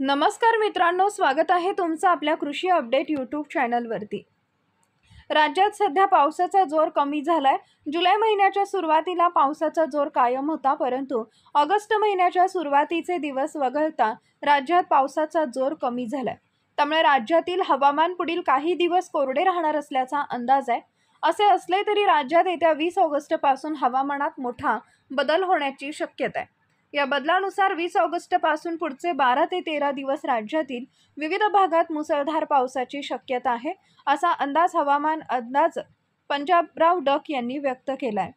नमस्कार मित्रांनो, स्वागत आहे तुमचं आपल्या कृषी अपडेट यूट्यूब चॅनलवरती। राज्यात सध्या पावसाचा जोर कमी झालाय। जुलै महिन्याच्या सुरुवातीला पावसाचा जोर कायम होता, परंतु ऑगस्ट महिन्याच्या सुरुवातीचे दिवस वगळता राज्यात पावसाचा जोर कमी झालाय। त्यामुळे राज्यातील हवामान पुढील काही दिवस कोरडे राहणार असल्याचा अंदाज आहे। असे असले तरी राज्यात येत्या 20 ऑगस्ट पासून हवामानात मोठा बदल होण्याची शक्यता आहे। या बदलानुसार 20 ऑगस्ट पासून पुढचे 12 ते 13 दिवस राज्यातील विविध भागात मुसळधार पावसाची शक्यता आहे, असा अंदाज हवामान अंदाज पंजाबराव डक यांनी व्यक्त केलाय।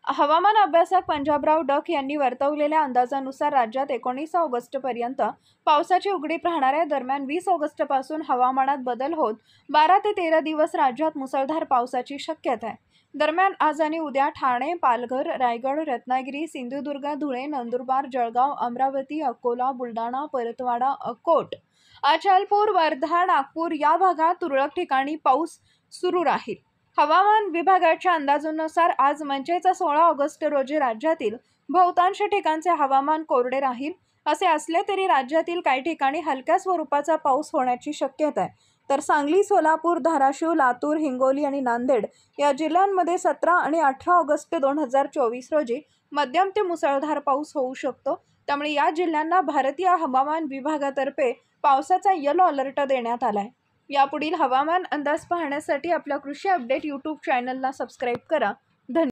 हवामान अभ्यासक पंजाबराव डक यांनी वर्तवलेल्या अंदाजानुसार राज्यात 19 ऑगस्ट पर्यंत पावसाची उघडीप राहणार आहे। दरम्यान 20 ऑगस्ट पासून हवामानात बदल होत 12 ते 13 दिवस राज्यात मुसळधार पावसाची शक्यता आहे। दरम्यान आज आणि उद्या ठाणे, पालघर, रायगड, रत्नागिरी, सिंधुदुर्ग, धुळे, नंदुरबार, जळगाव, अमरावती, अकोला, बुलढाणा, परतवाडा, अकोट, अचलपूर, वर्धा, नागपूर या भागात तुरळक ठिकाणी पाऊस सुरू राहील। हवामान विभागाच्या अंदाजानुसार आज म्हणजेच 16 ऑगस्ट रोजी राज्यातील बहुतांश ठिकाणचे हवामान कोरडे राहील। असे असले तरी राज्यातील काही ठिकाणी हलक्या स्वरूपाचा पाऊस होण्याची शक्यता आहे। तर सांगली, सोलापूर, धाराशिव, लातूर, हिंगोली आणि नांदेड या जिल्ह्यांमध्ये 17 आणि 18 ऑगस्ट 2024 रोजी मध्यम ते मुसळधार पाऊस होऊ शकतो। त्यामुळे या जिल्ह्यांना भारतीय हवामान विभागातर्फे पावसाचा येलो अलर्ट देण्यात आलाय। यापुढील हवामान अंदाज पाहण्यासाठी आपल्या कृषी अपडेट यूट्यूब चॅनलला सबस्क्राईब करा। धन्यवाद।